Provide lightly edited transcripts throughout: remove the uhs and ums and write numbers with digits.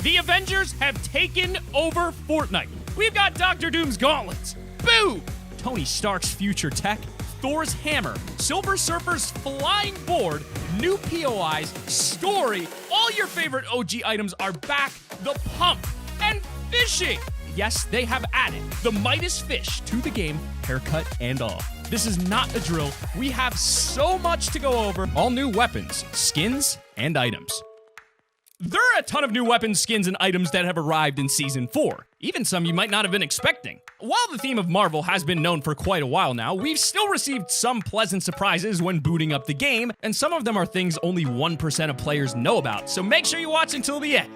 The Avengers have taken over Fortnite. We've got Dr. Doom's gauntlets, boom! Tony Stark's future tech, Thor's hammer, Silver Surfer's flying board, new POIs, story, all your favorite OG items are back, the pump, and fishing! Yes, they have added the Midas fish to the game, haircut and all. This is not a drill. We have so much to go over. All new weapons, skins, and items. There are a ton of new weapons, skins, and items that have arrived in Season 4, even some you might not have been expecting. While the theme of Marvel has been known for quite a while now, we've still received some pleasant surprises when booting up the game, and some of them are things only 1% of players know about, so make sure you watch until the end.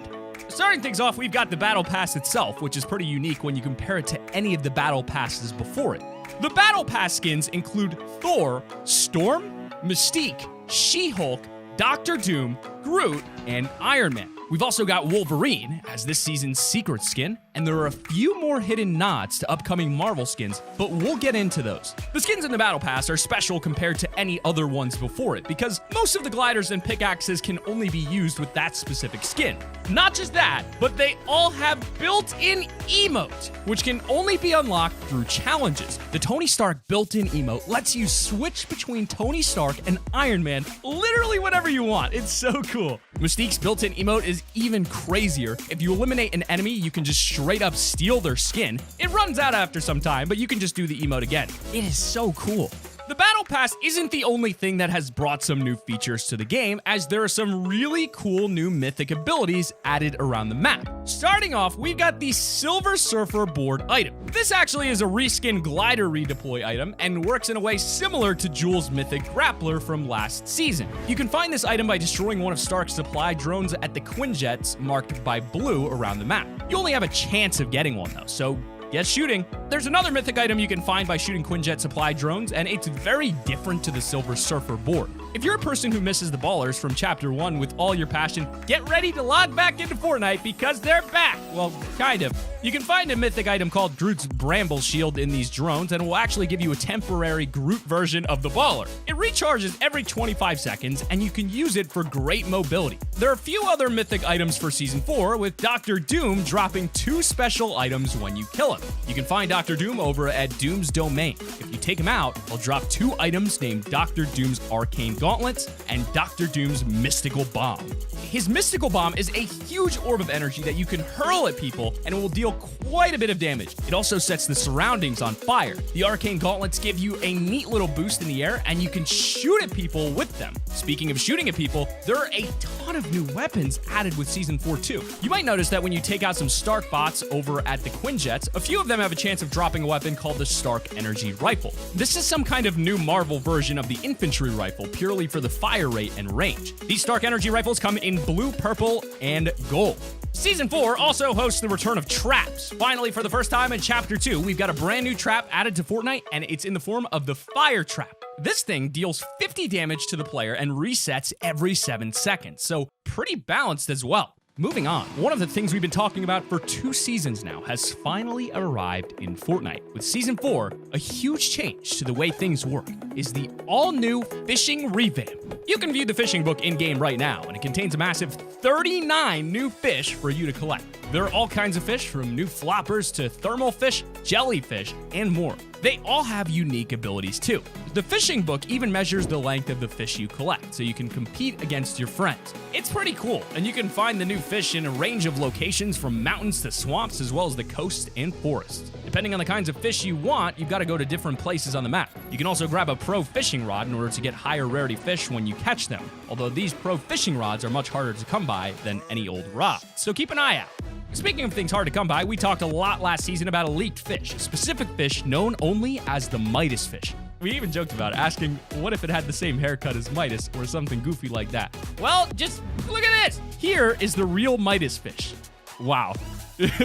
Starting things off, we've got the Battle Pass itself, which is pretty unique when you compare it to any of the Battle Passes before it. The Battle Pass skins include Thor, Storm, Mystique, She-Hulk, Doctor Doom, Groot, and Iron Man. We've also got Wolverine as this season's secret skin, and there are a few more hidden nods to upcoming Marvel skins, but we'll get into those. The skins in the Battle Pass are special compared to any other ones before it, because most of the gliders and pickaxes can only be used with that specific skin. Not just that, but they all have built-in emote, which can only be unlocked through challenges. The Tony Stark built-in emote lets you switch between Tony Stark and Iron Man literally whenever you want. It's so cool. Mystique's built-in emote is even crazier. If you eliminate an enemy, you can just straight up steal their skin. It runs out after some time, but you can just do the emote again. It is so cool. The Battle Pass isn't the only thing that has brought some new features to the game, as there are some really cool new mythic abilities added around the map. Starting off, we've got the Silver Surfer board item. This actually is a reskin glider redeploy item and works in a way similar to Jules' mythic grappler from last season. You can find this item by destroying one of Stark's supply drones at the Quinjets marked by blue around the map. You only have a chance of getting one though, so get shooting. There's another mythic item you can find by shooting Quinjet supply drones, and it's very different to the Silver Surfer board. If you're a person who misses the ballers from Chapter 1 with all your passion, get ready to log back into Fortnite because they're back. Well, kind of. You can find a mythic item called Groot's Bramble Shield in these drones, and it will actually give you a temporary Groot version of the baller. It recharges every 25 seconds, and you can use it for great mobility. There are a few other mythic items for Season 4, with Dr. Doom dropping 2 special items when you kill him. You can find Dr. Doom over at Doom's Domain. If you take him out, he'll drop 2 items named Dr. Doom's Arcane Gauntlets and Dr. Doom's Mystical Bomb. His Mystical Bomb is a huge orb of energy that you can hurl at people, and it will deal quite a bit of damage. It also sets the surroundings on fire. The Arcane Gauntlets give you a neat little boost in the air, and you can shoot at people with them. Speaking of shooting at people, there are a ton of new weapons added with Season 4 too. You might notice that when you take out some Stark bots over at the Quinjets, a few of them have a chance of dropping a weapon called the Stark Energy Rifle. This is some kind of new Marvel version of the infantry rifle, purely for the fire rate and range. These Stark Energy Rifles come in blue, purple, and gold. Season 4 also hosts the return of traps. Finally, for the first time in Chapter 2, we've got a brand new trap added to Fortnite, and it's in the form of the Fire Trap. This thing deals 50 damage to the player and resets every 7 seconds, so pretty balanced as well. Moving on, one of the things we've been talking about for 2 seasons now has finally arrived in Fortnite. With Season 4, a huge change to the way things work is the all-new fishing revamp. You can view the fishing book in-game right now, and it contains a massive 39 new fish for you to collect. There are all kinds of fish, from new floppers to thermal fish, jellyfish, and more. They all have unique abilities too. The fishing book even measures the length of the fish you collect, so you can compete against your friends. It's pretty cool, and you can find the new fish in a range of locations from mountains to swamps, as well as the coast and forests. Depending on the kinds of fish you want, you've got to go to different places on the map. You can also grab a pro fishing rod in order to get higher rarity fish when you catch them, although these pro fishing rods are much harder to come by than any old rod, so keep an eye out. Speaking of things hard to come by, we talked a lot last season about a leaked fish, a specific fish known only as the Midas fish. We even joked about it, asking what if it had the same haircut as Midas or something goofy like that. Well, just look at this! Here is the real Midas fish. Wow.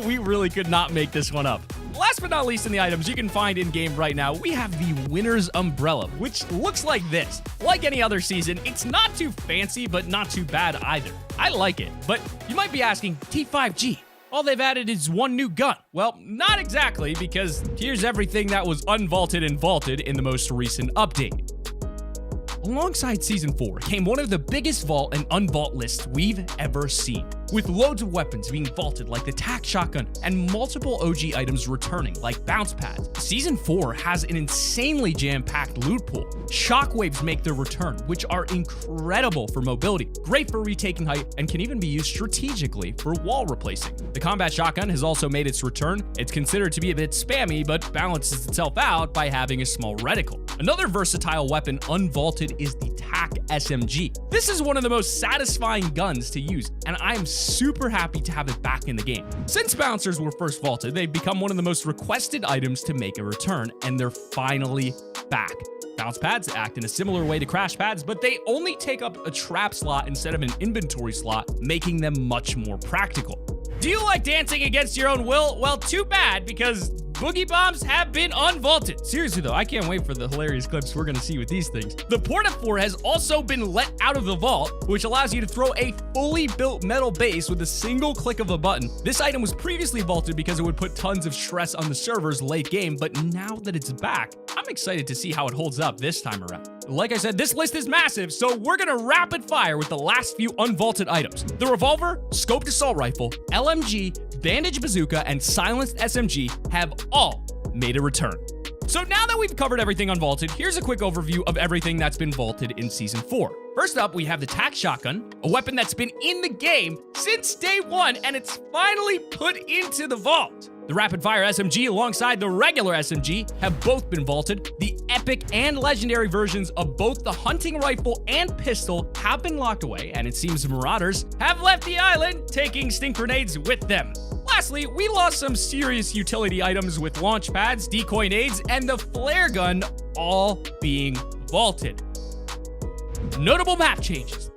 We really could not make this one up. Last but not least in the items you can find in-game right now, we have the Winner's Umbrella, which looks like this. Like any other season, it's not too fancy, but not too bad either. I like it, but you might be asking, T5G, all they've added is one new gun. Well, not exactly, because here's everything that was unvaulted and vaulted in the most recent update. Alongside Season 4 came one of the biggest vault and unvault lists we've ever seen. with loads of weapons being vaulted like the tac shotgun and multiple OG items returning like bounce pads. Season 4 has an insanely jam-packed loot pool. Shockwaves make their return, which are incredible for mobility, great for retaking height, and can even be used strategically for wall replacing. The combat shotgun has also made its return. It's considered to be a bit spammy, but balances itself out by having a small reticle. Another versatile weapon unvaulted is the TAC SMG. This is one of the most satisfying guns to use, and I am super happy to have it back in the game. Since bouncers were first vaulted, they've become one of the most requested items to make a return, and they're finally back. Bounce pads act in a similar way to crash pads, but they only take up a trap slot instead of an inventory slot, making them much more practical. Do you like dancing against your own will? Well, too bad, because boogie bombs have been unvaulted. Seriously though, I can't wait for the hilarious clips we're gonna see with these things. The Porta-4 has also been let out of the vault, which allows you to throw a fully built metal base with a single click of a button. This item was previously vaulted because it would put tons of stress on the servers late game, but now that it's back, I'm excited to see how it holds up this time around. Like I said, this list is massive, so we're gonna rapid fire with the last few unvaulted items. The revolver, scoped assault rifle, LMG, bandage bazooka, and silenced SMG have all made a return. So now that we've covered everything unvaulted, here's a quick overview of everything that's been vaulted in Season 4. First up, we have the tac shotgun, a weapon that's been in the game since day one, and it's finally put into the vault. The rapid-fire SMG alongside the regular SMG have both been vaulted. The epic and legendary versions of both the hunting rifle and pistol have been locked away, and it seems marauders have left the island, taking stink grenades with them. Lastly, we lost some serious utility items with launch pads, decoy nades, and the flare gun all being vaulted. Notable map changes.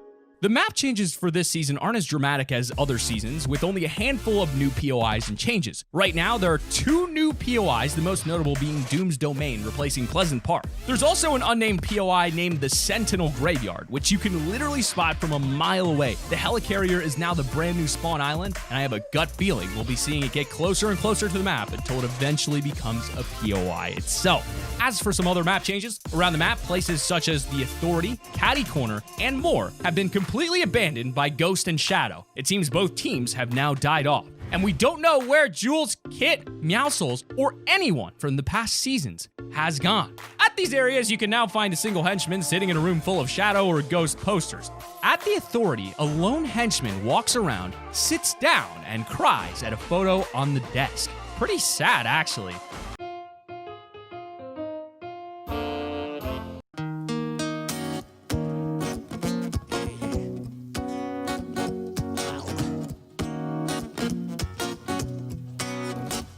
The map changes for this season aren't as dramatic as other seasons, with only a handful of new POIs and changes. Right now, there are 2 new POIs, the most notable being Doom's Domain, replacing Pleasant Park. There's also an unnamed POI named the Sentinel Graveyard, which you can literally spot from a mile away. The helicarrier is now the brand new spawn island, and I have a gut feeling we'll be seeing it get closer and closer to the map until it eventually becomes a POI itself. As for some other map changes, around the map, places such as the Authority, Caddy Corner, and more have been completely abandoned by Ghost and Shadow. It seems both teams have now died off, and we don't know where Jules, Kit, Meowscles, or anyone from the past seasons has gone. At these areas, you can now find a single henchman sitting in a room full of Shadow or Ghost posters. At the Authority, a lone henchman walks around, sits down, and cries at a photo on the desk. Pretty sad, actually.